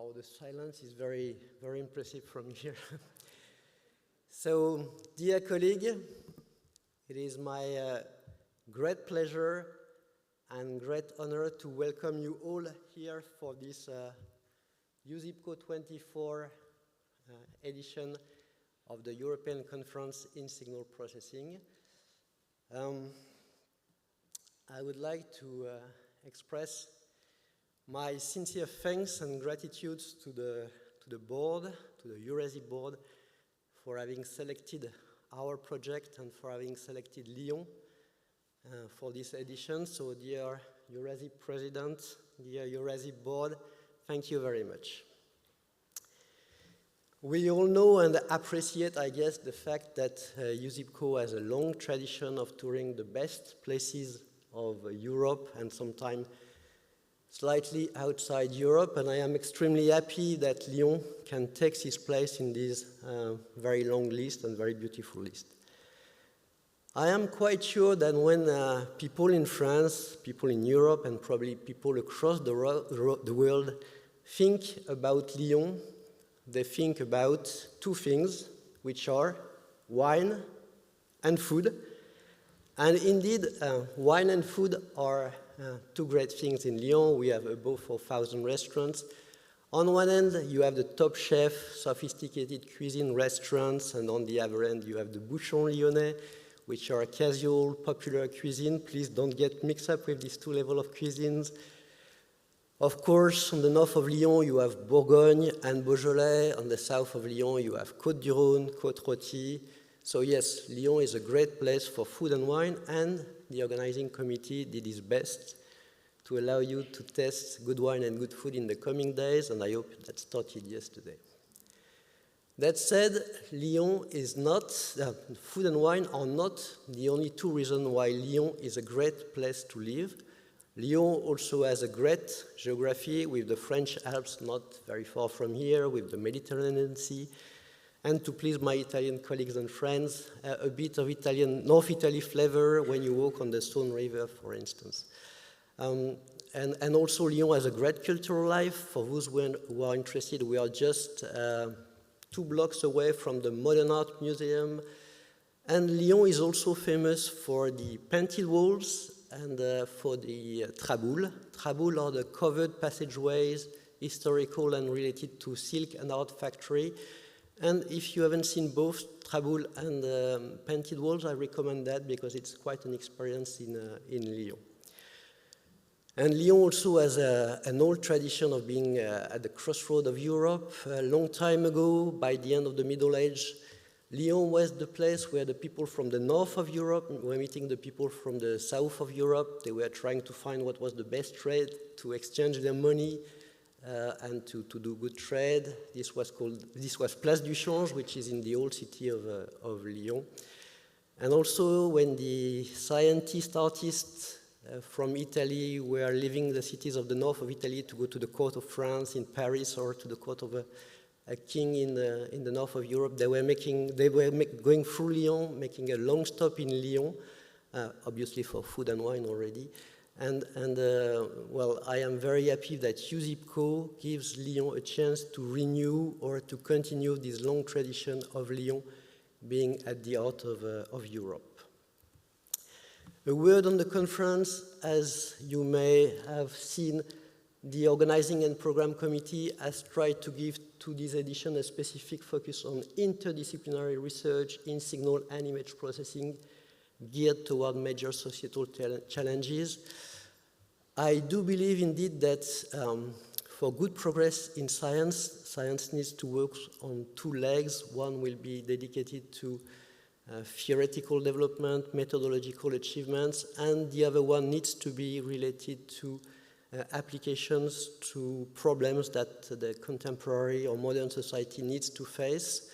Wow, the silence is very, very impressive from here. So, dear colleague, it is my great pleasure and great honor to welcome you all here for this Eusipco 24 edition of the European Conference in Signal Processing. I would like to express my sincere thanks and gratitude to the board, to the Eurasie board, for having selected our project and for having selected Lyon for this edition. So dear Eurasie President, dear Eurasie board, thank you very much. We all know and appreciate, I guess, the fact that Eusipco has a long tradition of touring the best places of Europe and sometimes slightly outside Europe, and I am extremely happy that Lyon can take its place in this very long list and very beautiful list. I am quite sure that when people in France, people in Europe, and probably people across the world think about Lyon, they think about two things, which are wine and food. And indeed, wine and food are two great things in Lyon. We have above 4,000 restaurants. On one end, you have the top chef, sophisticated cuisine restaurants, and on the other end, you have the bouchons lyonnais, which are casual, popular cuisine. Please don't get mixed up with these two levels of cuisines. Of course, on the north of Lyon, you have Bourgogne and Beaujolais. On the south of Lyon, you have Côte-du-Rhône, Côte-Rôtie. So yes, Lyon is a great place for food and wine, and the organizing committee did its best to allow you to taste good wine and good food in the coming days, and I hope that started yesterday. That said, Lyon is not, food and wine are not the only two reasons why Lyon is a great place to live. Lyon also has a great geography with the French Alps not very far from here, with the Mediterranean Sea, and to please my Italian colleagues and friends, a bit of Italian, North Italy flavor when you walk on the Saône River, for instance. And also Lyon has a great cultural life. For those who are interested, we are just 2 blocks away from the Modern Art Museum. And Lyon is also famous for the painted walls and for the traboules. Traboules are the covered passageways, historical and related to silk and art factory. And if you haven't seen both traboules and painted walls, I recommend that because it's quite an experience in Lyon. And Lyon also has an old tradition of being at the crossroad of Europe. A long time ago, by the end of the Middle Age, Lyon was the place where the people from the north of Europe were meeting the people from the south of Europe. They were trying to find what was the best trade, to exchange their money, and to do good trade. This was Place du Change, which is in the old city of Lyon. And also when the scientists, artists from Italy were leaving the cities of the north of Italy to go to the court of France in Paris or to the court of a king in the north of Europe, they were going through Lyon, making a long stop in Lyon, obviously for food and wine already. And well, I am very happy that Eusipco gives Lyon a chance to renew or to continue this long tradition of Lyon being at the heart of Europe. A word on the conference. As you may have seen, the Organizing and Program Committee has tried to give to this edition a specific focus on interdisciplinary research in signal and image processing geared toward major societal challenges. I do believe indeed that for good progress in science needs to work on 2 legs. One will be dedicated to theoretical development, methodological achievements, and the other one needs to be related to applications to problems that the contemporary or modern society needs to face.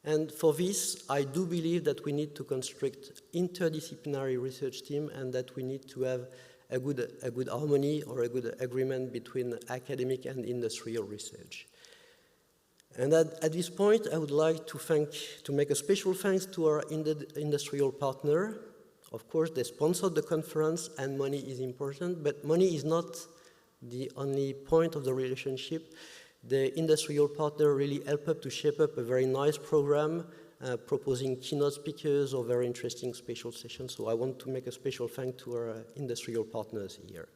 And for this, I do believe that we need to construct interdisciplinary research team and that we need to have a good harmony or a good agreement between academic and industrial research. And at this point, I would like to make a special thanks to our industrial partner. Of course, they sponsored the conference and money is important, but money is not the only point of the relationship. The industrial partner really helped us to shape up a very nice program, proposing keynote speakers or very interesting special sessions. So I want to make a special thank to our industrial partners here.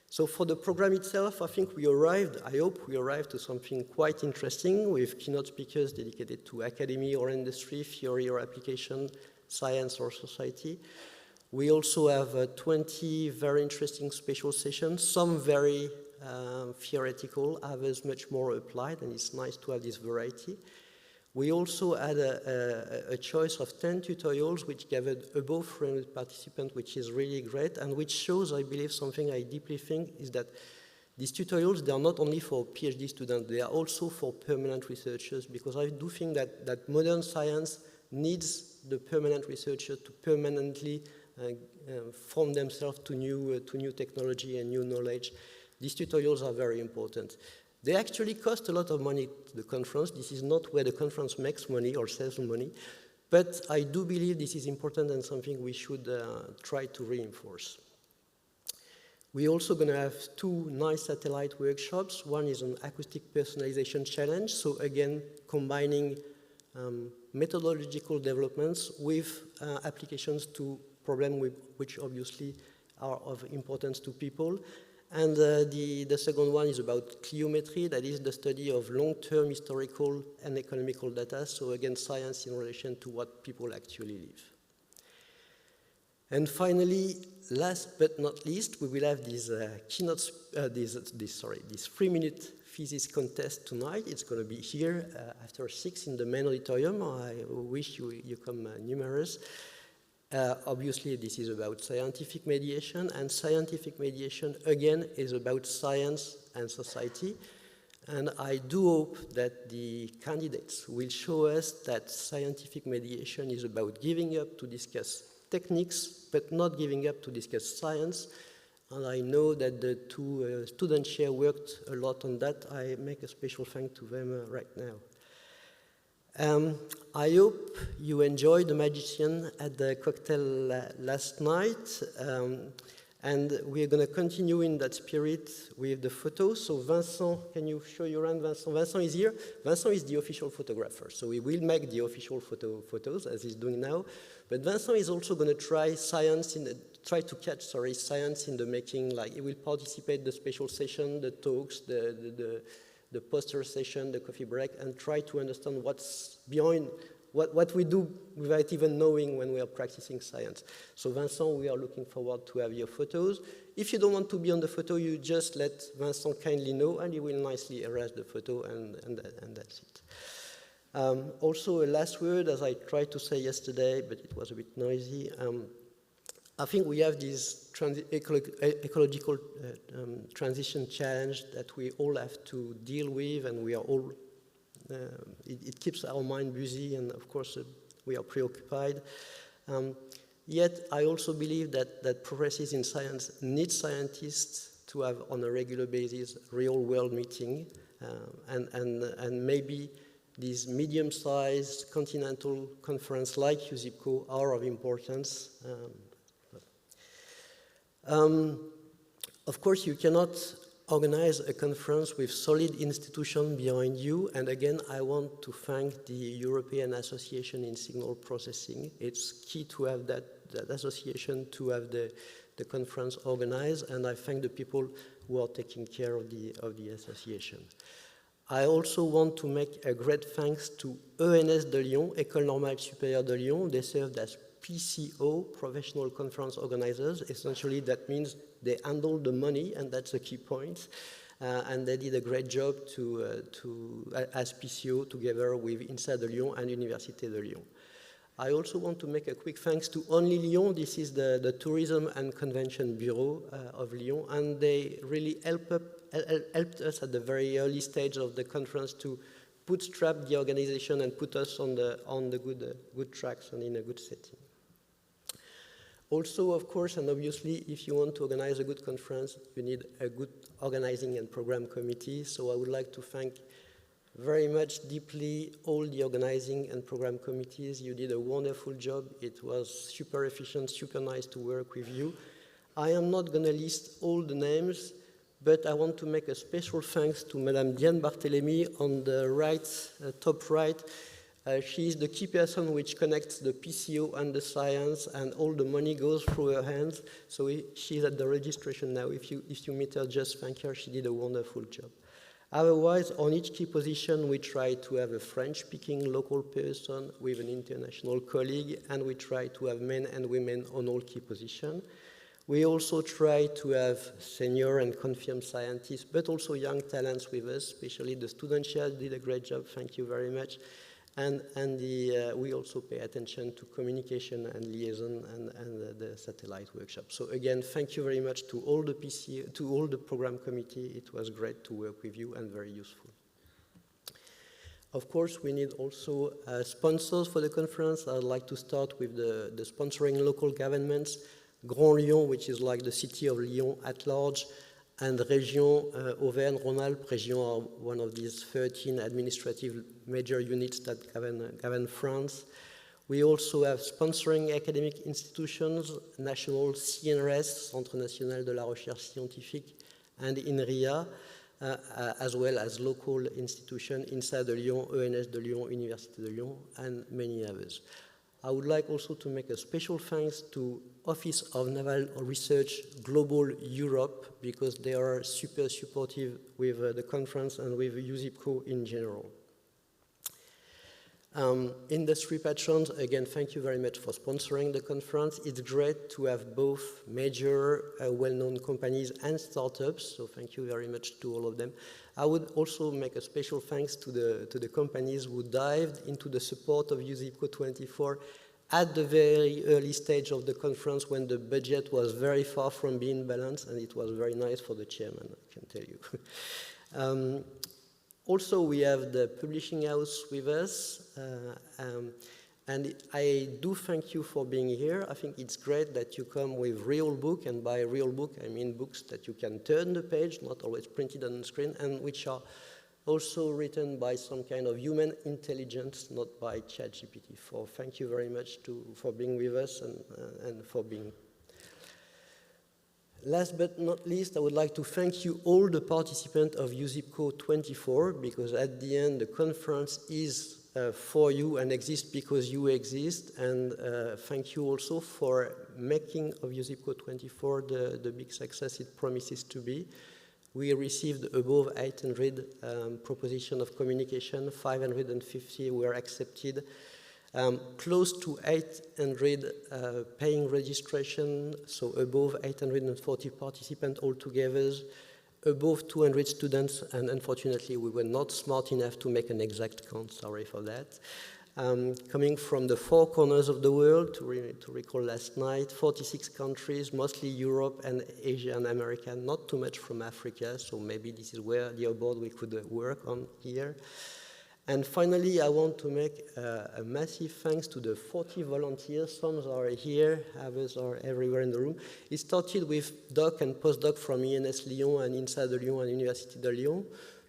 So for the program itself, I think we arrived, I hope we arrived to something quite interesting with keynote speakers dedicated to academy or industry, theory or application, science or society. We also have 20 very interesting special sessions, some very theoretical, others much more applied, and it's nice to have this variety. We also had a choice of 10 tutorials which gathered above 300 participants, which is really great, and which shows, I believe, something I deeply think is that these tutorials, they are not only for PhD students, they are also for permanent researchers, because I do think that modern science needs the permanent researcher to permanently form themselves to new technology and new knowledge. These tutorials are very important. They actually cost a lot of money to the conference. This is not where the conference makes money or sells money, but I do believe this is important and something we should try to reinforce. We're also going to have 2 nice satellite workshops. One is an acoustic personalization challenge, so again, combining methodological developments with applications to problems which obviously are of importance to people. And the second one is about cliometry, that is the study of long-term historical and economical data, so again, science in relation to what people actually live. And finally, last but not least, we will have this this 3-minute thesis contest tonight. It's going to be here after 6 in the main auditorium. I wish you come numerous. Obviously, this is about scientific mediation, and scientific mediation, again, is about science and society. And I do hope that the candidates will show us that scientific mediation is about giving up to discuss techniques, but not giving up to discuss science. And I know that the 2 students here worked a lot on that. I make a special thank to them right now. I hope you enjoyed The Magician at the cocktail last night, and we're going to continue in that spirit with the photos. So Vincent, can you show your hand, Vincent? Vincent is here. Vincent is the official photographer, so we will make the official photos as he's doing now. But Vincent is also going to try to catch science in the making. Like, he will participate in the special session, the talks, the poster session, the coffee break, and try to understand what's behind what we do without even knowing when we are practicing science. So Vincent, we are looking forward to have your photos. If you don't want to be on the photo, you just let Vincent kindly know, and he will nicely erase the photo, and that's it. Also, a last word, as I tried to say yesterday, but it was a bit noisy. I think we have this ecological transition challenge that we all have to deal with, and we are all, it keeps our mind busy, and of course we are preoccupied. Yet I also believe that progresses in science need scientists to have on a regular basis real-world meeting, and maybe these medium-sized continental conferences like Eusipco are of importance. Of course, you cannot organize a conference with solid institutions behind you, and again, I want to thank the European Association in Signal Processing. It's key to have that association to have the conference organized, and I thank the people who are taking care of the association. I also want to make a great thanks to ENS de Lyon, École Normale Supérieure de Lyon. They served as PCO, Professional Conference Organizers. Essentially, that means they handle the money, and that's a key point. And they did a great job as PCO together with INSA de Lyon and Université de Lyon. I also want to make a quick thanks to Only Lyon. This is the Tourism and Convention Bureau of Lyon, and they really helped us at the very early stage of the conference to bootstrap the organization and put us on the good tracks and in a good setting. Also, of course, and obviously, if you want to organize a good conference, you need a good organizing and program committee. So I would like to thank very much deeply all the organizing and program committees. You did a wonderful job. It was super efficient, super nice to work with you. I am not going to list all the names, but I want to make a special thanks to Madame Diane Barthélemy on the right, top right. She is the key person which connects the PCO and the science, and all the money goes through her hands. So she's at the registration now. If you meet her, just thank her. She did a wonderful job. Otherwise, on each key position, we try to have a French-speaking local person with an international colleague, and we try to have men and women on all key positions. We also try to have senior and confirmed scientists, but also young talents with us, especially the student chair did a great job. Thank you very much. And we also pay attention to communication and liaison and the satellite workshop. So again, thank you very much to all the to all the program committee. It was great to work with you and very useful. Of course, we need also sponsors for the conference. I'd like to start with the sponsoring local governments. Grand Lyon, which is like the city of Lyon at large, and Région Auvergne-Rhône-Alpes. Région are one of these 13 administrative major units that govern France. We also have sponsoring academic institutions, national CNRS, Centre National de la Recherche Scientifique, and INRIA, as well as local institutions inside de Lyon, ENS de Lyon, Université de Lyon, and many others. I would like also to make a special thanks to Office of Naval Research Global Europe, because they are super supportive with the conference and with Eusipco in general. Industry patrons, again, thank you very much for sponsoring the conference. It's great to have both major, well-known companies and startups, so thank you very much to all of them. I would also make a special thanks to the companies who dived into the support of Eusipco 24 at the very early stage of the conference when the budget was very far from being balanced, and it was very nice for the chairman, I can tell you. Also, we have the publishing house with us, and I do thank you for being here. I think it's great that you come with real book, and by real book, I mean books that you can turn the page, not always printed on the screen, and which are also written by some kind of human intelligence, not by ChatGPT. Thank you very much for being with us and for being. Last but not least, I would like to thank you all the participants of Eusipco 24, because at the end the conference is for you and exists because you exist, and thank you also for making of Eusipco 24 the big success it promises to be. We received above 800 propositions of communication, 550 were accepted. Close to 800 paying registration, so above 840 participants altogether, above 200 students, and unfortunately we were not smart enough to make an exact count, sorry for that. Coming from the four corners of the world, to recall last night, 46 countries, mostly Europe and Asia and America, not too much from Africa, so maybe this is where the award we could work on here. And finally, I want to make a massive thanks to the 40 volunteers. Some are here, others are everywhere in the room. It started with doc and postdoc from ENS Lyon and inside de Lyon and Université de Lyon.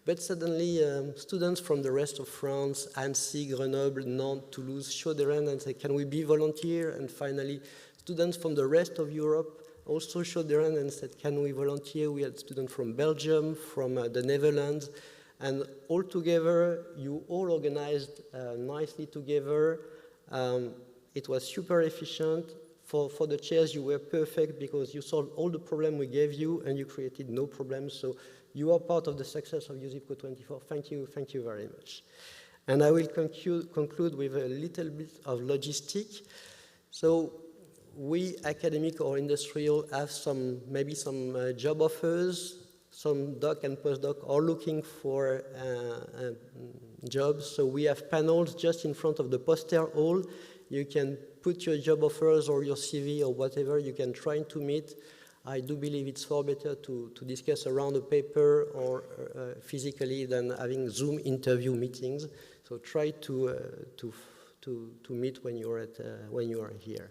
But suddenly, students from the rest of France, Annecy, Grenoble, Nantes, Toulouse, showed their hand and said, can we be volunteer? And finally, students from the rest of Europe also showed their hand and said, can we volunteer? We had students from Belgium, from the Netherlands, and all together, you all organized nicely together. It was super efficient. For the chairs, you were perfect because you solved all the problems we gave you and you created no problems. So you are part of the success of Eusipco 24. Thank you very much. And I will conclude with a little bit of logistic. So we, academic or industrial, have maybe some job offers. Some doc and postdoc are looking for jobs. So we have panels just in front of the poster hall. You can put your job offers or your CV or whatever you can try to meet. I do believe it's far better to discuss around a paper or physically than having Zoom interview meetings. So try to meet when you are here.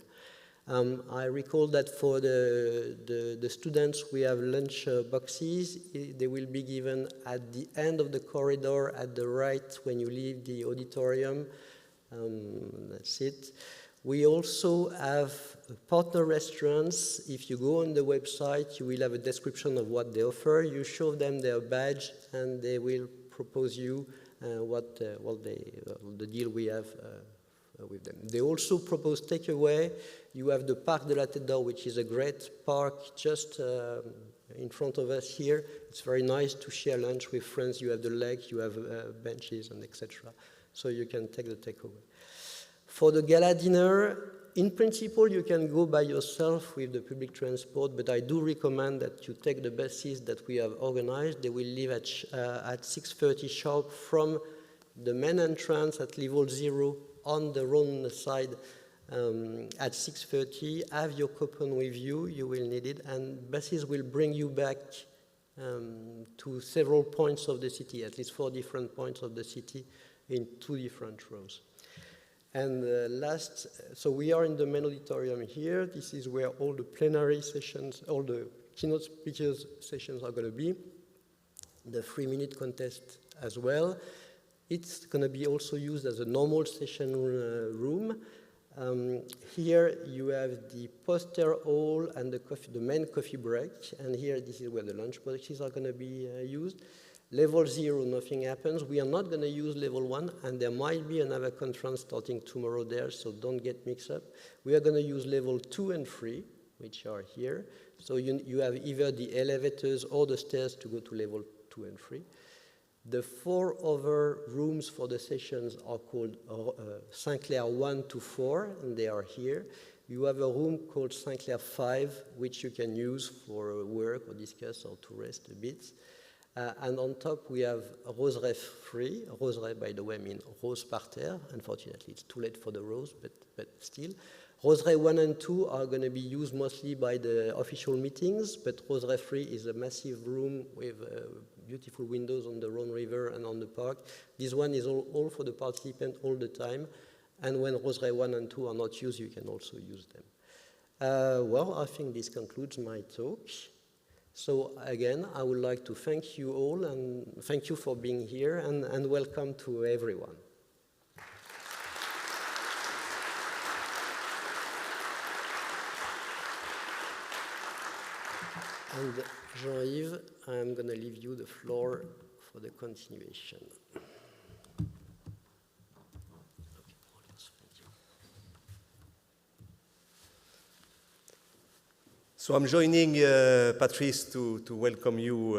I recall that for the students, we have lunch boxes. They will be given at the end of the corridor at the right when you leave the auditorium. That's it. We also have partner restaurants. If you go on the website, you will have a description of what they offer. You show them their badge, and they will propose you the deal we have with them. They also propose takeaway. You have the Parc de la Tête d'Or, which is a great park just in front of us here. It's very nice to share lunch with friends. You have the lake, you have benches, and etc. So you can take the takeaway. For the gala dinner, in principle, you can go by yourself with the public transport, but I do recommend that you take the buses that we have organized. They will leave at 6:30 sharp from the main entrance at level 0 on the Rhône side at 6:30. Have your coupon with you, you will need it, and buses will bring you back to several points of the city, at least 4 different points of the city in 2 different rows. And last, so we are in the main auditorium here. This is where all the plenary sessions, all the keynote speakers sessions are going to be. The 3-minute contest as well. It's going to be also used as a normal session room. Here you have the poster hall and the main coffee break. And here, this is where the lunch boxes are going to be used. Level 0, nothing happens. We are not going to use level 1, and there might be another conference starting tomorrow there, so don't get mixed up. We are going to use level 2 and 3, which are here. So you have either the elevators or the stairs to go to level 2 and 3. The 4 other rooms for the sessions are called Sinclair 1 to 4, and they are here. You have a room called Sinclair 5, which you can use for work or discuss or to rest a bit. And on top, we have Roseraie 3. Roseraie, by the way, means rose parterre. Unfortunately, it's too late for the rose, but still. Roseraie 1 and 2 are going to be used mostly by the official meetings, but Roseraie 3 is a massive room with beautiful windows on the Rhône River and on the park. This one is all for the participants all the time. And when Roseraie 1 and 2 are not used, you can also use them. Well, I think this concludes my talk. So again, I would like to thank you all and thank you for being here and welcome to everyone. And Jean-Yves, I'm going to leave you the floor for the continuation. So I'm joining Patrice to welcome you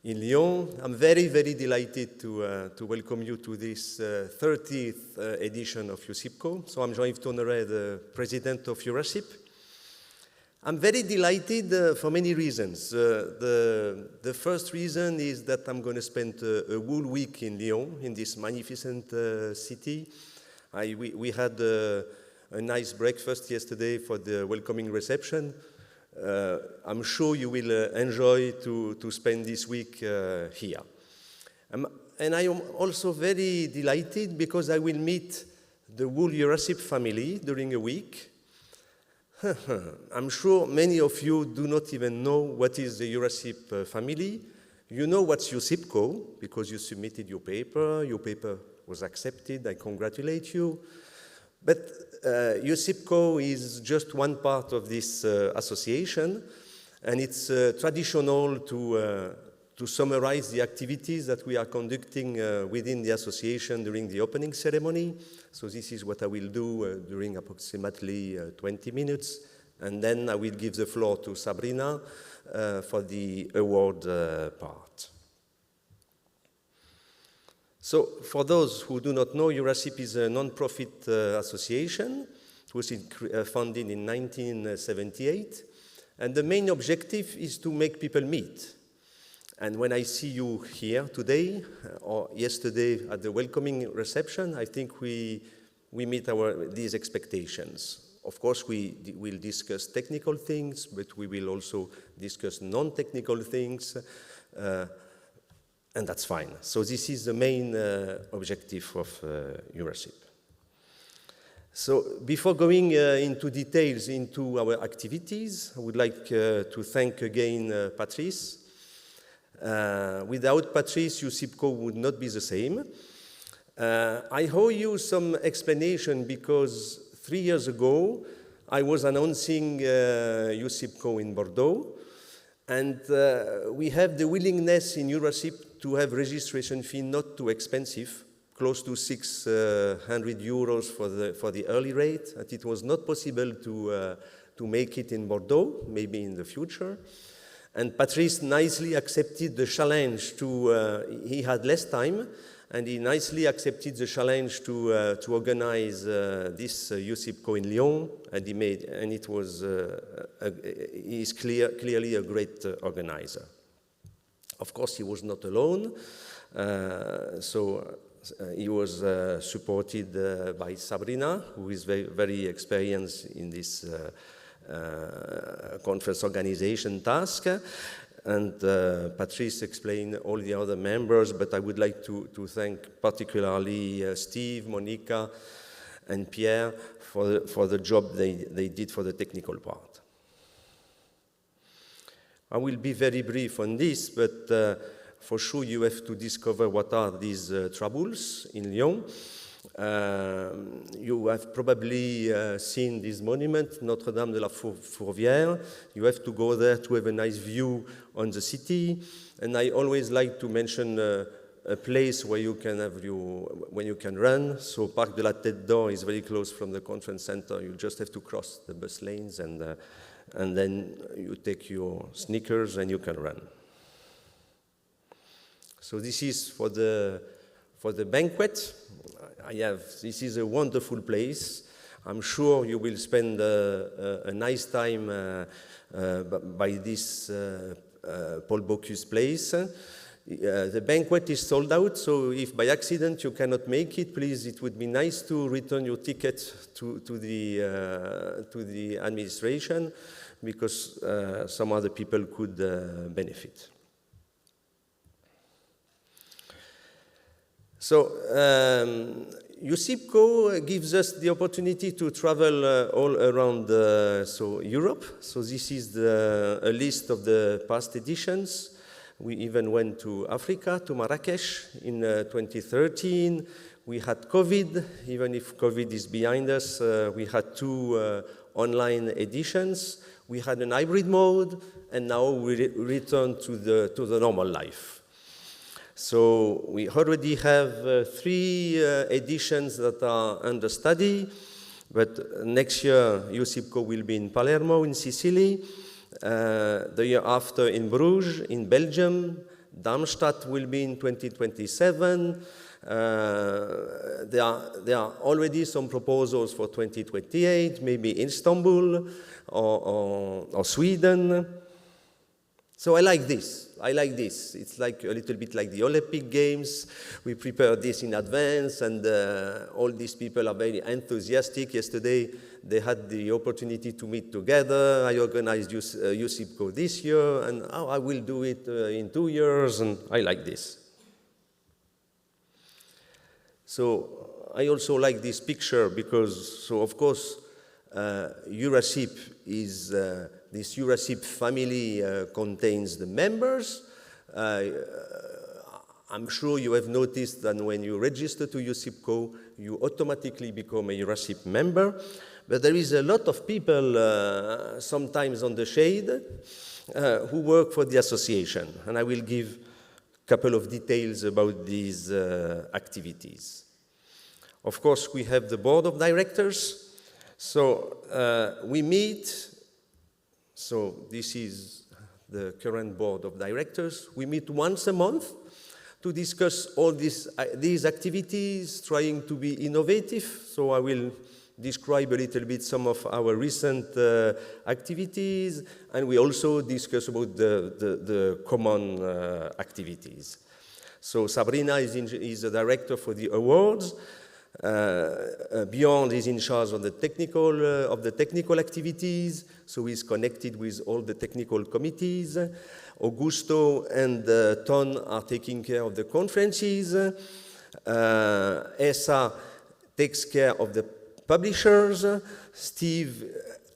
in Lyon. I'm very, very delighted to welcome you to this 30th edition of Eusipco. So I'm Jean-Yves Tourneret, the president of Eurasip. I'm very delighted for many reasons. The first reason is that I'm going to spend a whole week in Lyon, in this magnificent city. We had a nice breakfast yesterday for the welcoming reception. I'm sure you will enjoy to spend this week here. And I am also very delighted because I will meet the whole Eurasip family during a week. I'm sure many of you do not even know what is the Eurasip family. You know what's Eusipco because you submitted your paper was accepted, I congratulate you. But Eusipco is just one part of this association, and it's traditional to summarize the activities that we are conducting within the association during the opening ceremony. So this is what I will do during approximately 20 minutes, and then I will give the floor to Sabrina for the award part. So, for those who do not know, Eurasip is a non-profit association. It was founded in 1978. And the main objective is to make people meet. And when I see you here today, or yesterday at the welcoming reception, I think we meet these expectations. Of course, we will discuss technical things, but we will also discuss non-technical things. And that's fine. So this is the main objective of Eurasip. So before going into details into our activities, I would like to thank again Patrice. Without Patrice, Eusipco would not be the same. I owe you some explanation because 3 years ago, I was announcing Eusipco in Bordeaux, and we have the willingness in Eurosip to have registration fee not too expensive, close to 600 euros for the early rate, and it was not possible to make it in Bordeaux, maybe in the future. And Patrice nicely accepted the challenge he had less time, and he nicely accepted the challenge to organize this Eusipco in Lyon, and it was, he's clearly a great organizer. Of course, he was not alone, he was supported by Sabrina, who is very, very experienced in this conference organization task. And Patrice explained all the other members, but I would like to thank particularly Steve, Monica, and Pierre for the job they did for the technical part. I will be very brief on this, but for sure you have to discover what are these troubles in Lyon. You have probably seen this monument, Notre-Dame de la Fourvière. You have to go there to have a nice view on the city. And I always like to mention a place where you can when you can run. So Parc de la Tête d'Or is very close from the conference center. You just have to cross the bus lanes, and then you take your sneakers and you can run. So this is for the banquet. This is a wonderful place. I'm sure you will spend a nice time by this Paul Bocuse place. The banquet is sold out, so if by accident you cannot make it, please, it would be nice to return your ticket to the administration, because some other people could benefit. So Eusipco gives us the opportunity to travel all around Europe. So this is a list of the past editions. We even went to Africa, to Marrakesh in 2013. We had COVID. Even if COVID is behind us, we had 2 online editions. We had an hybrid mode, and now we return to the normal life. So we already have 3 editions that are under study, but next year Eusipco will be in Palermo in Sicily, the year after in Bruges in Belgium, Darmstadt will be in 2027. There are already some proposals for 2028, maybe Istanbul or Sweden. So I like this. It's like a little bit like the Olympic Games. We prepare this in advance, and all these people are very enthusiastic. Yesterday, they had the opportunity to meet together. I organized Eusipco this year, and I will do it in 2 years, and I like this. So I also like this picture because, of course, Eurosip is... This Eurosip family contains the members. I'm sure you have noticed that when you register to Eusipco, you automatically become a Eurosip member. But there is a lot of people, sometimes on the shade, who work for the association. And I will give a couple of details about these activities. Of course, we have the board of directors. So we meet. So this is the current board of directors. We meet once a month to discuss all these activities, trying to be innovative. So I will describe a little bit some of our recent activities, and we also discuss about the common activities. So Sabrina is the director for the awards. Bjorn is in charge of the technical activities, so he's connected with all the technical committees. Augusto and Ton are taking care of the conferences. Esa takes care of the publishers. Steve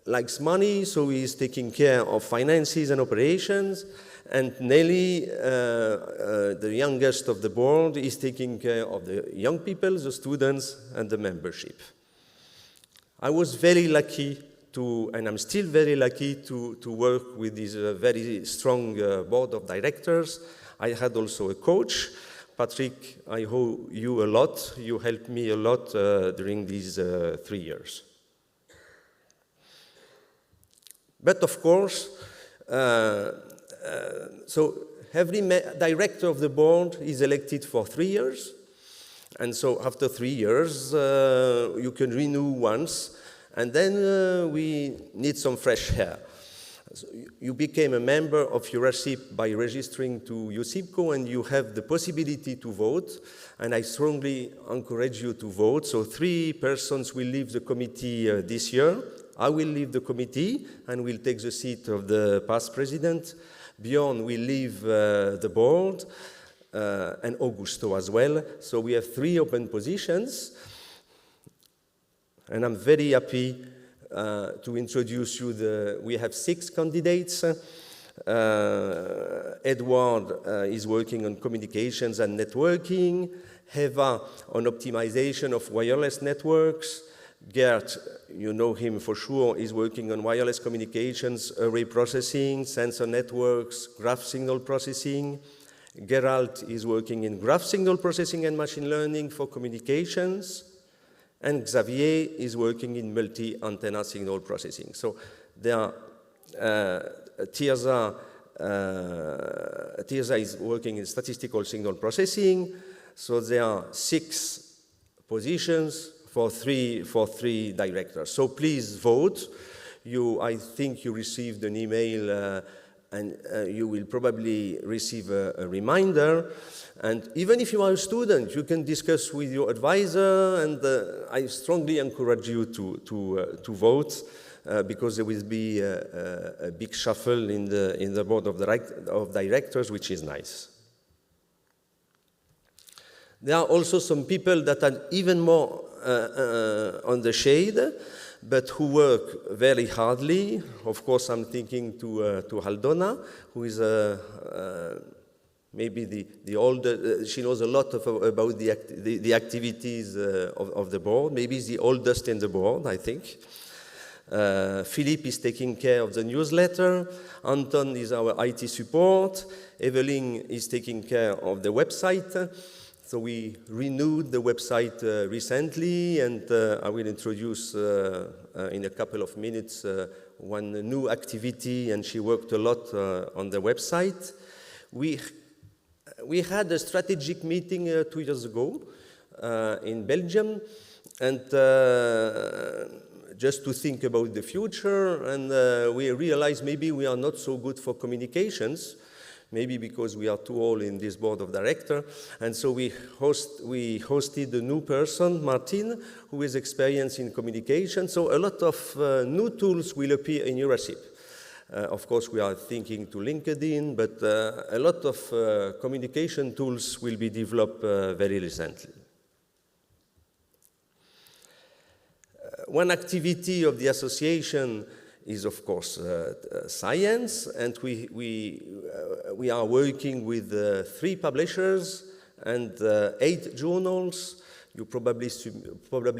likes money, so he's taking care of finances and operations. And Nelly, the youngest of the board, is taking care of the young people, the students, and the membership. I was very lucky to, and I'm still very lucky to work with this very strong board of directors. I had also a coach. Patrick, I owe you a lot. You helped me a lot during these 3 years. But of course, so every director of the board is elected for 3 years. And so after 3 years, you can renew once. And then we need some fresh air. So you became a member of Eurasip by registering to Eusipco, and you have the possibility to vote. And I strongly encourage you to vote. So 3 persons will leave the committee this year. I will leave the committee and will take the seat of the past president. Bjorn will leave the board, and Augusto as well. So we have 3 open positions. And I'm very happy to introduce you we have 6 candidates. Edward is working on communications and networking. Eva on optimization of wireless networks. Gert, you know him for sure, is working on wireless communications, array processing, sensor networks, graph signal processing. Gerald is working in graph signal processing and machine learning for communications. And Xavier is working in multi-antenna signal processing. So there are, Tirza is working in statistical signal processing. So there are 6 positions for three directors. So please vote. I think you received an email and you will probably receive a reminder. And even if you are a student, you can discuss with your advisor, and I strongly encourage you to vote because there will be a big shuffle in the board of directors, which is nice. There are also some people that are even more on the shade, but who work very hardly. Of course, I'm thinking to Haldona, who is maybe the older, she knows a lot about the activities of the board. Maybe the oldest in the board, I think. Philippe is taking care of the newsletter. Anton is our IT support. Evelyn is taking care of the website. So we renewed the website recently, and I will introduce in a couple of minutes one new activity, and she worked a lot on the website. We had a strategic meeting 2 years ago in Belgium, and just to think about the future, and we realized maybe we are not so good for communications, maybe because we are too old in this board of directors, and so we hosted a new person, Martin, who is experienced in communication, so a lot of new tools will appear in Eurasip. Of course, we are thinking to LinkedIn, but a lot of communication tools will be developed very recently. One activity of the association is, of course, science, and we are working with 3 publishers and 8 journals. You probably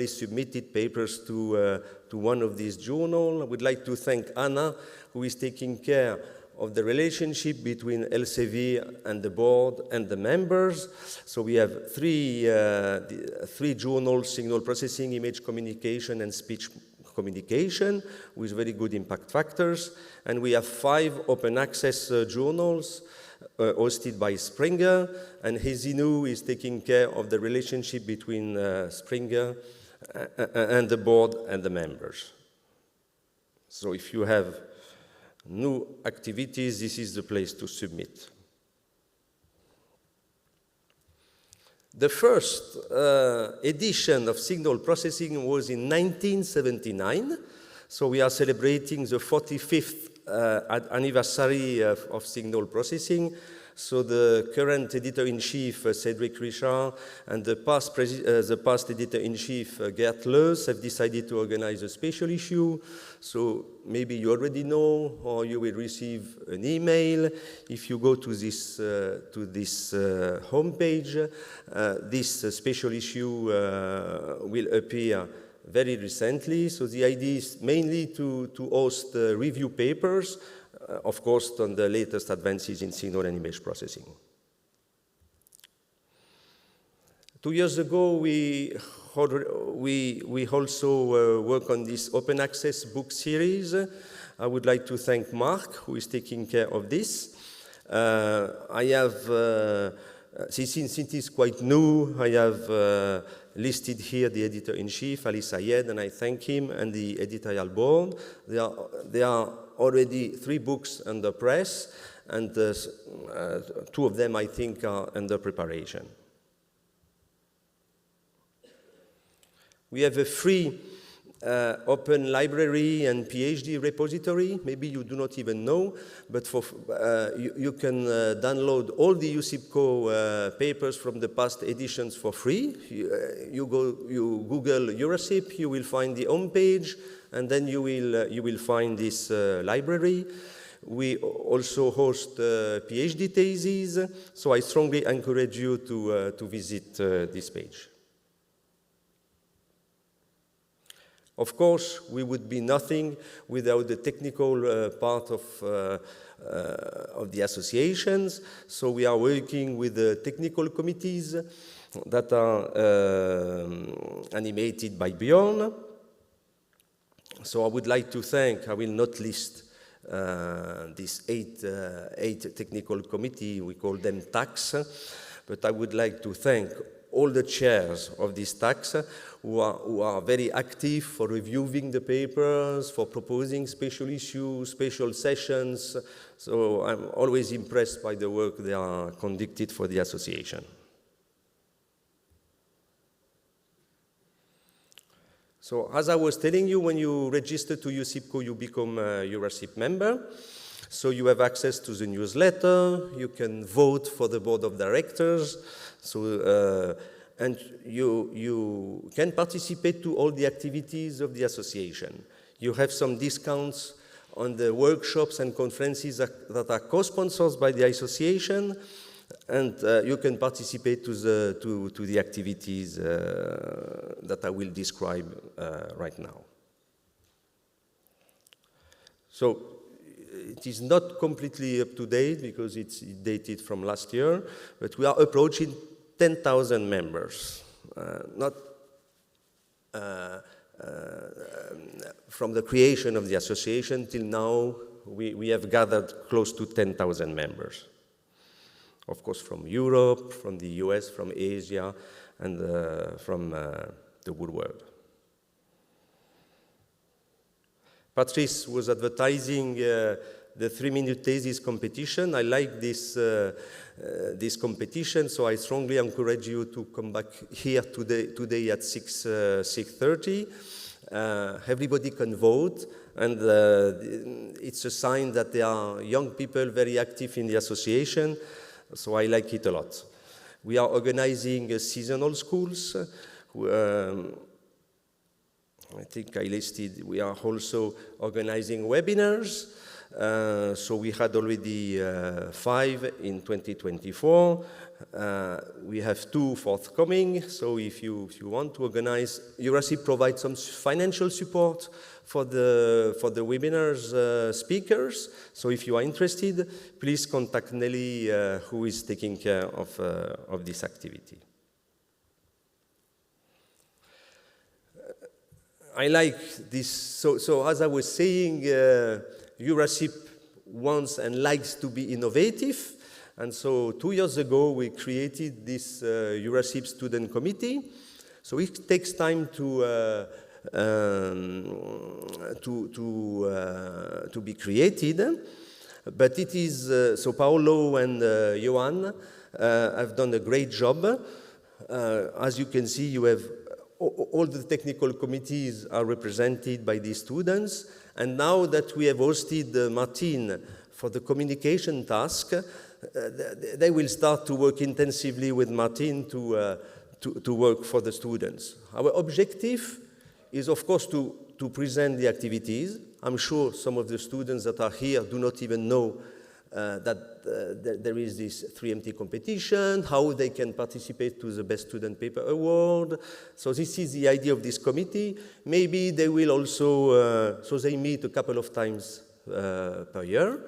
submitted papers to one of these journals. I would like to thank Anna, who is taking care of the relationship between Elsevier and the board and the members. So we have 3 journals: signal processing, image communication, and speech communication, with very good impact factors. And we have 5 open access journals hosted by Springer, and Hezinu is taking care of the relationship between Springer and the board and the members. So if you have new activities, this is the place to submit. The first edition of signal processing was in 1979, so we are celebrating the 45th anniversary of signal processing. So the current editor-in-chief, Cédric Richard, and the past editor-in-chief, Gert Leus, have decided to organize a special issue. So maybe you already know, or you will receive an email. If you go to this homepage, this special issue will appear very recently. So the idea is mainly to host review papers, of course, on the latest advances in signal and image processing. 2 years ago, we also work on this open access book series. I would like to thank Mark, who is taking care of this. I have, since it is quite new, I have listed here the editor-in-chief, Ali Sayed, and I thank him, and the editorial board. There are already 3 books under press, and 2 of them, I think, are under preparation. We have a free open library and PhD repository. Maybe you do not even know, but you can download all the Eusipco papers from the past editions for free. You Google Eurosip, you will find the home page, and then you will find this library. We also host PhD theses, so I strongly encourage you to visit this page. Of course, we would be nothing without the technical part of the associations. So we are working with the technical committees that are animated by Bjorn. So I would like to thank, I will not list these eight technical committee, we call them TACs, but I would like to thank all the chairs of these TACs who are very active for reviewing the papers, for proposing special issues, special sessions. So I'm always impressed by the work they are conducted for the association. So as I was telling you, when you register to Eusipco, you become a Eurosip member. So you have access to the newsletter, you can vote for the board of directors, so, and you can participate to all the activities of the association. You have some discounts on the workshops and conferences that are co-sponsored by the association, and you can participate to the activities that I will describe right now. So it is not completely up to date because it's dated from last year, but we are approaching 10,000 members. Not from the creation of the association till now, we have gathered close to 10,000 members. Of course, from Europe, from the US, from Asia, and from the whole world. Patrice was advertising the 3-minute thesis competition. I like this competition, so I strongly encourage you to come back here today at 6:30. Everybody can vote, and it's a sign that there are young people very active in the association, so I like it a lot. We are organizing seasonal schools. I think I listed, we are also organizing webinars. So we had already 5 in 2024. We have 2 forthcoming. So if you want to organize, Eurosip provides some financial support for the webinars speakers. So if you are interested, please contact Nelly, who is taking care of this activity. I like this. So as I was saying, Eurosip wants and likes to be innovative. And so 2 years ago, we created this Eurosip Student Committee. So it takes time to be created. But it is, so Paolo and Johan have done a great job. As you can see, you have all the technical committees are represented by these students. And now that we have hosted Martin for the communication task, they will start to work intensively with Martin to work for the students. Our objective is, of course, to present the activities. I'm sure some of the students that are here do not even know there is this 3MT competition, how they can participate to the Best Student Paper Award. So this is the idea of this committee. Maybe they will also, so they meet a couple of times per year.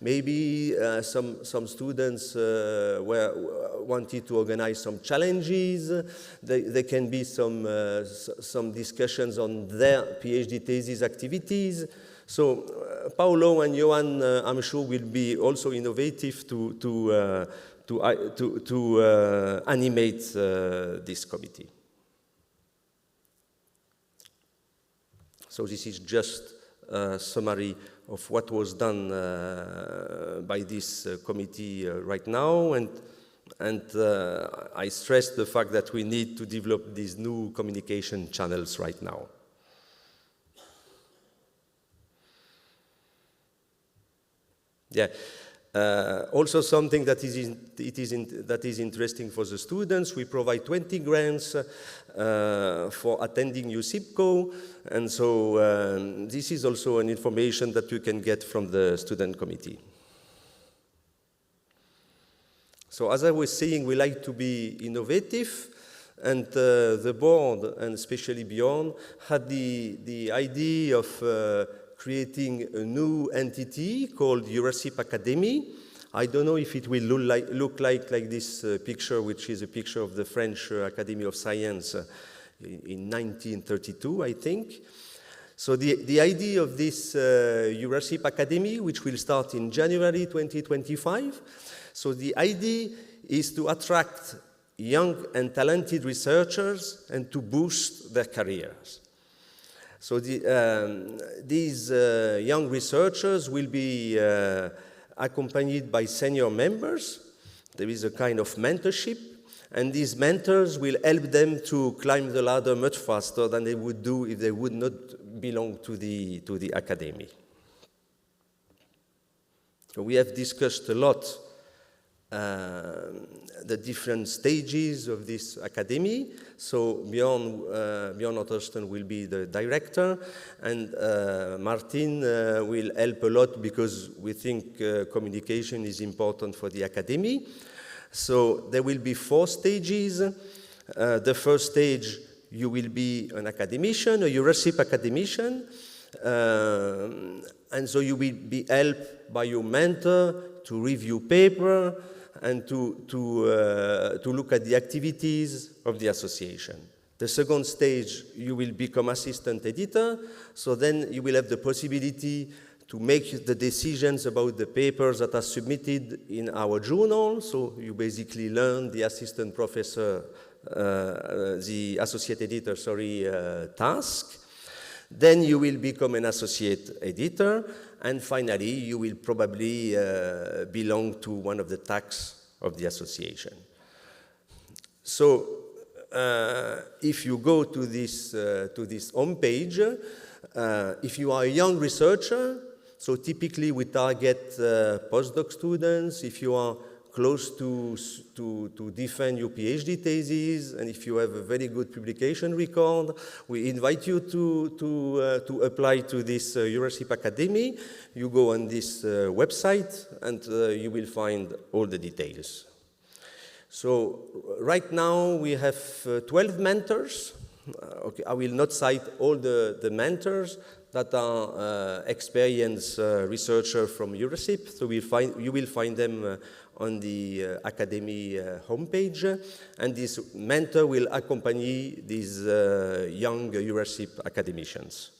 Maybe some students wanted to organize some challenges. There can be some discussions on their PhD thesis activities. So Paolo and Johan, I'm sure, will be also innovative to animate this committee. So this is just a summary of what was done by this committee right now, and I stress the fact that we need to develop these new communication channels right now. Yeah. Also something that is interesting for the students, we provide 20 grants for attending Eusipco, and so this is also an information that you can get from the student committee. So as I was saying, we like to be innovative, and the board, and especially Bjorn, had the idea of creating a new entity called Eurasip Academy. I don't know if it will look like this picture, which is a picture of the French Academy of Science in 1932, I think. So the idea of this Eurasip Academy, which will start in January 2025, so the idea is to attract young and talented researchers and to boost their careers. So these young researchers will be accompanied by senior members. There is a kind of mentorship, and these mentors will help them to climb the ladder much faster than they would do if they would not belong to the academy. So we have discussed a lot the different stages of this academy. So Bjorn Ottersten will be the director, and Martin will help a lot because we think communication is important for the academy. So there will be 4 stages. The first stage, you will be an academician, a Eurasip academician, and so you will be helped by your mentor to review paper and to look at the activities of the association. The second stage, you will become assistant editor, so then you will have the possibility to make the decisions about the papers that are submitted in our journal, so you basically learn the assistant professor, the associate editor, task. Then you will become an associate editor, and finally, you will probably belong to one of the tags of the association. So, if you go to this homepage, if you are a young researcher, so typically we target postdoc students. If you are close to defend your PhD thesis, and if you have a very good publication record, we invite you to apply to this Eurasip Academy. You go on this website, and you will find all the details. So right now we have 12 mentors. Okay, I will not cite all the mentors that are experienced researchers from Eurasip. So you will find them on the Academy homepage, and this mentor will accompany these young Eurasip academicians.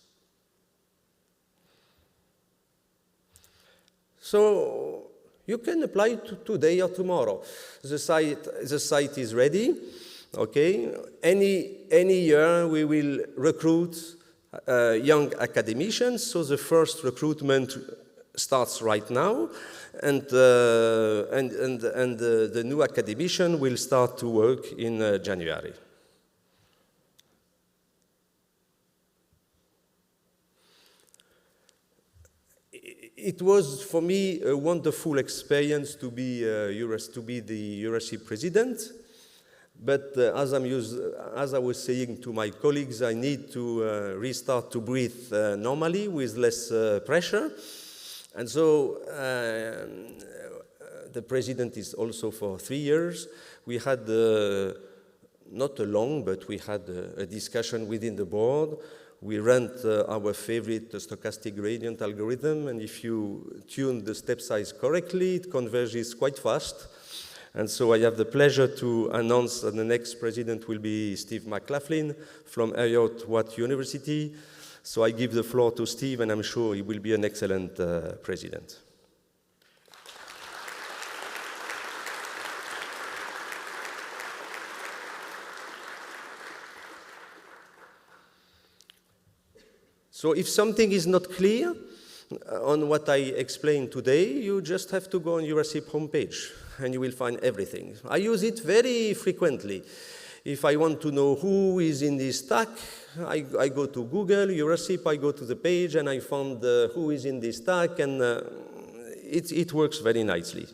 So you can apply today or tomorrow. The site is ready. Okay. Any year we will recruit young academicians. So the first recruitment starts right now, and the new academician will start to work in January. It was for me a wonderful experience to be the Eurasip president. But as I was saying to my colleagues, I need to restart to breathe normally with less pressure. And so the president is also for 3 years. We had not a long, but we had a discussion within the board. We ran our favorite stochastic gradient algorithm, and if you tune the step size correctly, it converges quite fast. And so I have the pleasure to announce that the next president will be Steve McLaughlin from Heriot-Watt University. So I give the floor to Steve, and I'm sure he will be an excellent president. So if something is not clear on what I explained today, you just have to go on Eurasip homepage, and you will find everything. I use it very frequently. If I want to know who is in this stack, I go to Google, Eurasip, I go to the page, and I found who is in this stack, and it works very nicely.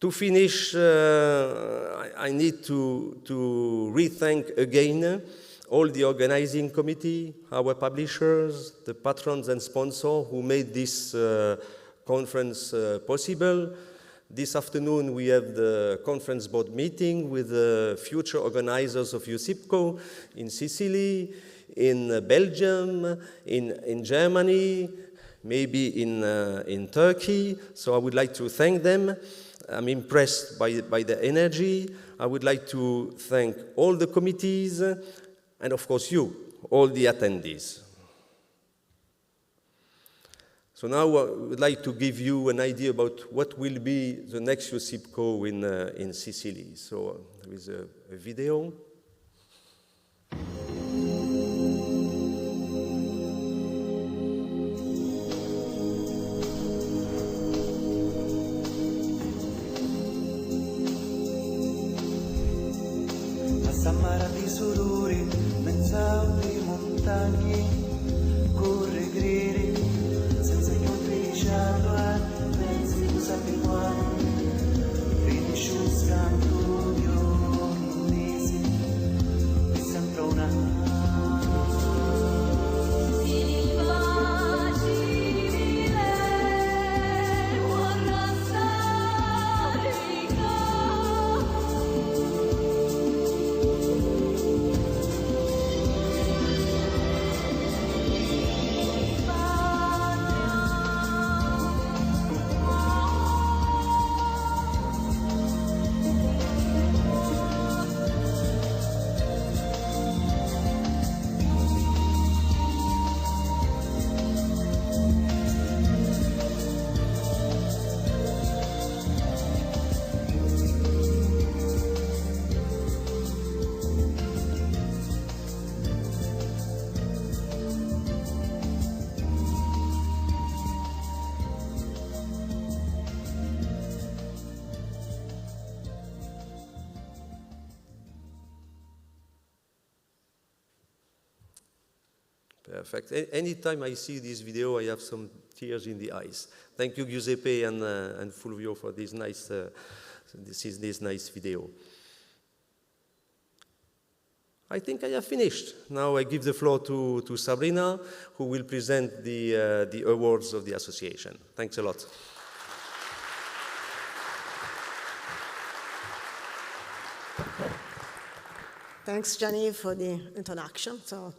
To finish, I need to re-thank again all the organizing committee, our publishers, the patrons and sponsors who made this conference possible. This afternoon we have the conference board meeting with the future organizers of Eusipco in Sicily, in Belgium, in Germany, maybe in Turkey. So I would like to thank them. I'm impressed by the energy. I would like to thank all the committees, and of course you, all the attendees. So now I would like to give you an idea about what will be the next Eusipco in Sicily. So there is a video. Samara di Sururi, mezzo di montagne, corre griri, senza incontri di Charlotte, pensi tu sappi quando, finisci un scanto di ogni mese, mi sembra una Perfect. Anytime I see this video, I have some tears in the eyes. Thank you, Giuseppe and Fulvio, for this nice video. I think I have finished. Now I give the floor to Sabrina, who will present the awards of the association. Thanks a lot. Thanks, Gianni, for the introduction. So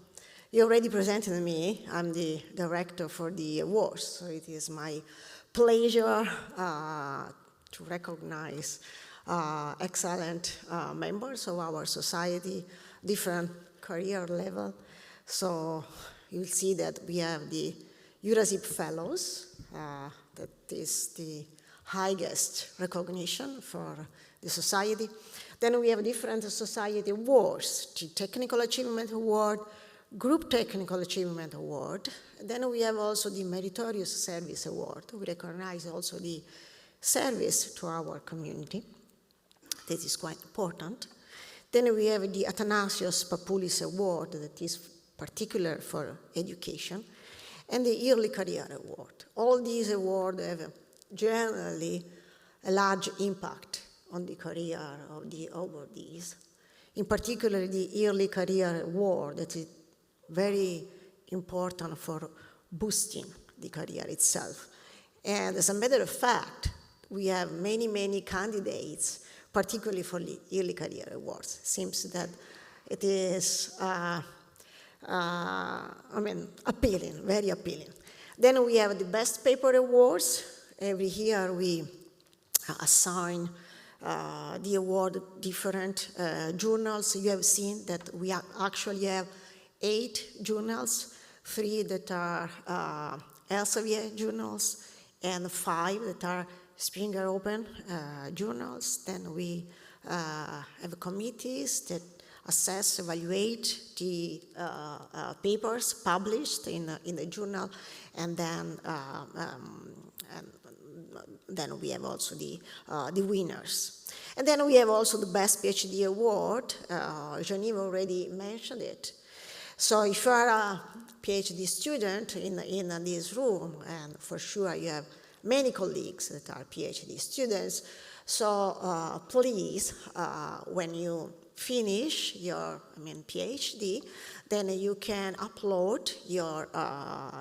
you already presented me. I'm the director for the awards, so it is my pleasure to recognize excellent members of our society, different career level. So you'll see that we have the Eurasip Fellows, that is the highest recognition for the society. Then we have different society awards, the Technical Achievement Award, Group Technical Achievement Award. Then we have also the Meritorious Service Award. We recognize also the service to our community. This is quite important. Then we have the Athanasios Papoulis Award that is particular for education, and the Yearly Career Award. All these awards have generally a large impact on the career of the awardees. In particular, the Yearly Career Award that is very important for boosting the career itself. And as a matter of fact, we have many, many candidates, particularly for the Early Career Awards. Seems that it is, appealing, very appealing. Then we have the Best Paper Awards. Every year we assign the award to different journals. You have seen that we actually have 8 journals, 3 that are Elsevier journals, and 5 that are Springer Open journals. Then we have committees that assess, evaluate the papers published in the journal, and then we have also the winners. And then we have also the Best PhD Award. Jean-Yves already mentioned it. So if you are a PhD student in this room, and for sure you have many colleagues that are PhD students, so please, when you finish your PhD, then you can upload your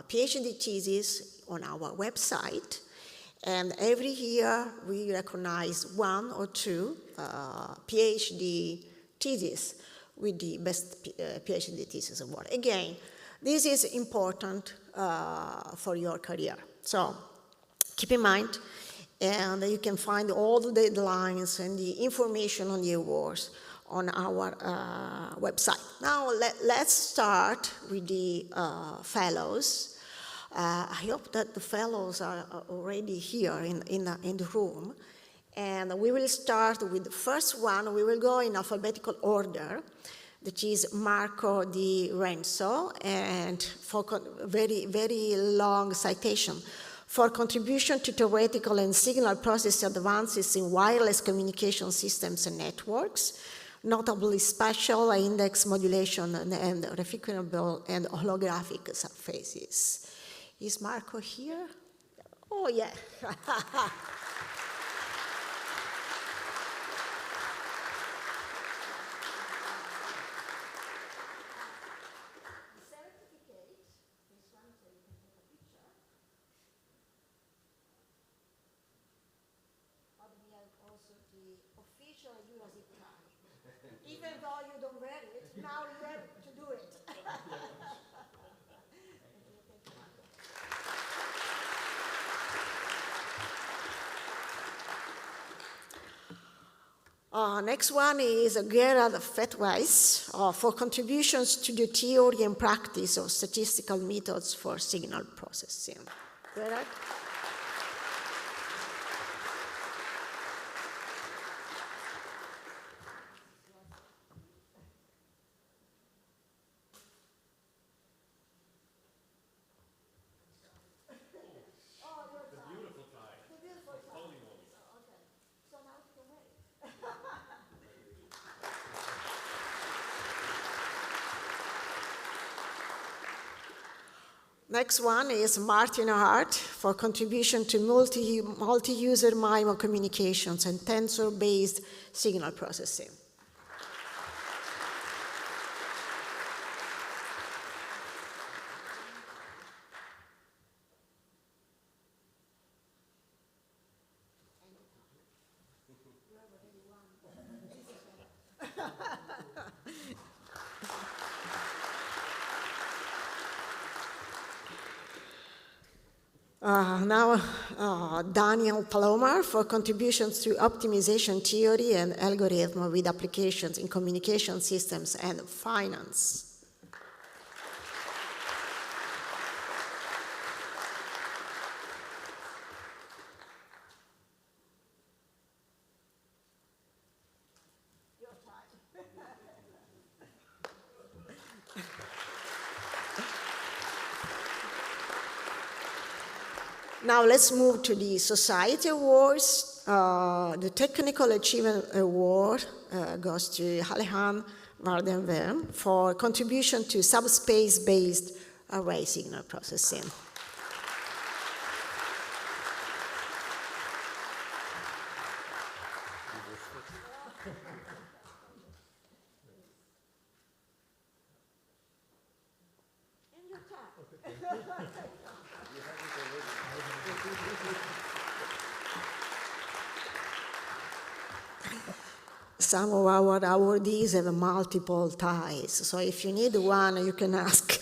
PhD thesis on our website. And every year we recognize 1 or 2 PhD theses with the Best PhD Thesis Award. Again, this is important for your career. So keep in mind, and you can find all the deadlines and the information on the awards on our website. Now let's start with the fellows. I hope that the fellows are already here in the room. And we will start with the first one. We will go in alphabetical order, that is Marco Di Renzo, and for very, very long citation. For contribution to theoretical and signal processing advances in wireless communication systems and networks, notably spatial index modulation and reflectable and holographic surfaces. Is Marco here? Oh, yeah. Even though you don't wear it, now you have to do it. Next one is Gerhard Fettweis for contributions to the theory and practice of statistical methods for signal processing. Gerhard? Next one is Martin Hart for contribution to multi-user MIMO communications and tensor-based signal processing. Daniel Palomar for contributions to optimization theory and algorithm with applications in communication systems and finance. Now let's move to the Society Awards. The Technical Achievement Award goes to Alejandro Vardenberg for contribution to subspace-based array signal processing. some of our awardees have multiple ties, so if you need one, you can ask.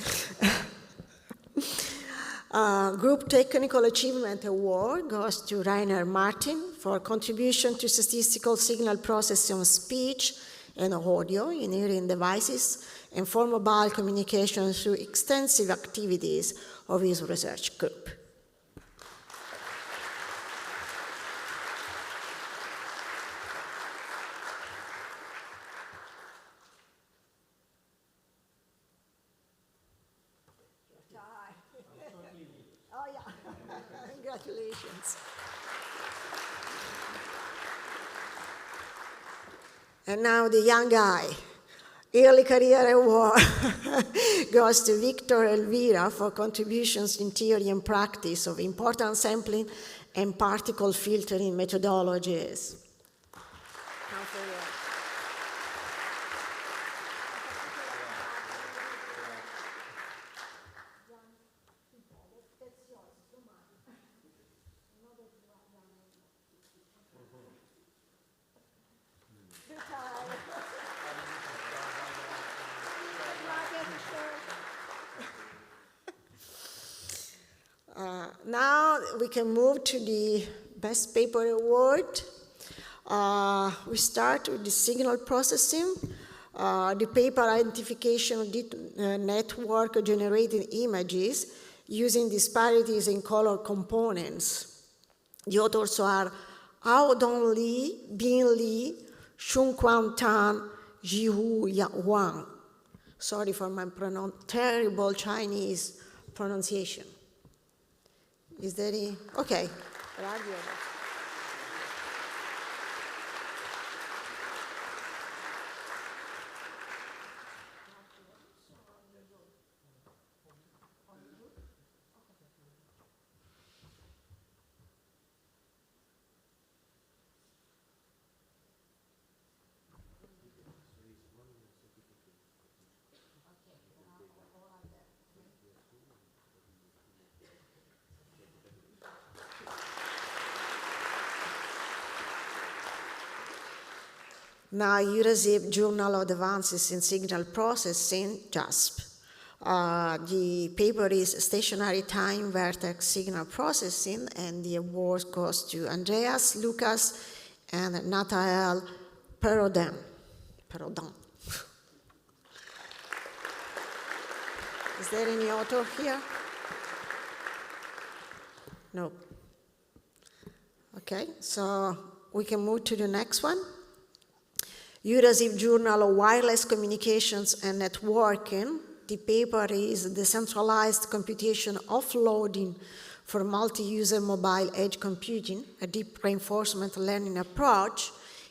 Group Technical Achievement Award goes to Rainer Martin for contribution to statistical signal processing of speech and audio in hearing devices and for mobile communication through extensive activities of his research group. Oh yeah, congratulations. And now the young guy. Early Career Award goes to Victor Elvira for contributions in theory and practice of important sampling and particle filtering methodologies. Now we can move to the Best Paper Award. We start with the signal processing. The paper identification of the network generating images using disparities in color components. The authors are Hao Dong Li, Bin Li, Shun Quan Tan, Jihu Wang. Sorry for my terrible Chinese pronunciation. Is there any? Okay. Now, Eurasip Journal of Advances in Signal Processing, JASP. The paper is Stationary Time Vertex Signal Processing, and the award goes to Andreas Lucas and Nathael Perrodin. Is there any author here? No. Okay, so we can move to the next one. Eurasip Journal of Wireless Communications and Networking. The paper is Decentralized Computation Offloading for Multi-User Mobile Edge Computing, a deep reinforcement learning approach,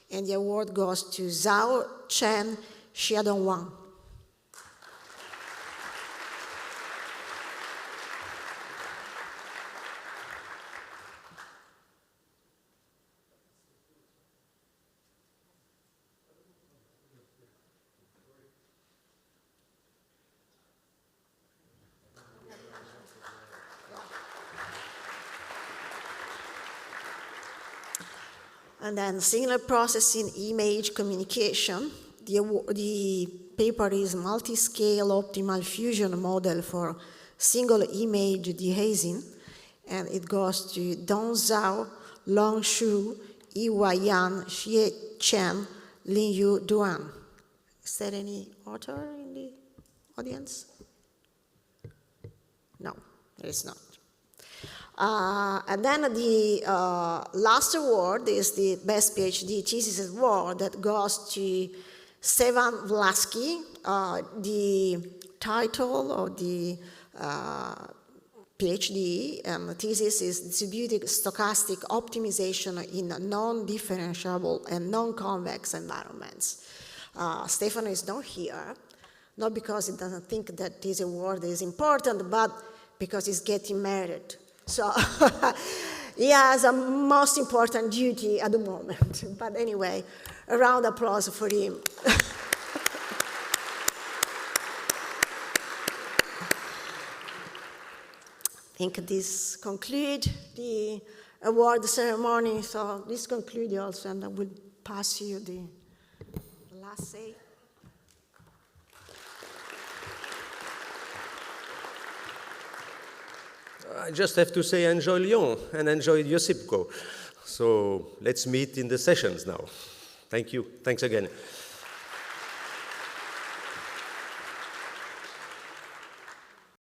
and the award goes to Zhao Chen Xiaodong Wang. And then signal processing, image communication. The paper is multi-scale optimal fusion model for single image dehazing, and it goes to Dong Zhao, Long Shu, Yiwei Yan, Xie Chen, Lin Yu Duan. Is there any author in the audience? No, there is not. And then the last award is the Best PhD Thesis Award that goes to Stefan Vlasky. The title of the PhD and the thesis is Distributed Stochastic Optimization in Non-Differentiable and Non-Convex Environments. Stefan is not here, not because he doesn't think that this award is important, but because he's getting married. So he has a most important duty at the moment. But anyway, a round of applause for him. I think this concludes the award ceremony. So this concludes also, and I will pass you the last say. I just have to say enjoy Lyon and enjoy Eusipco. So let's meet in the sessions now. Thank you. Thanks again.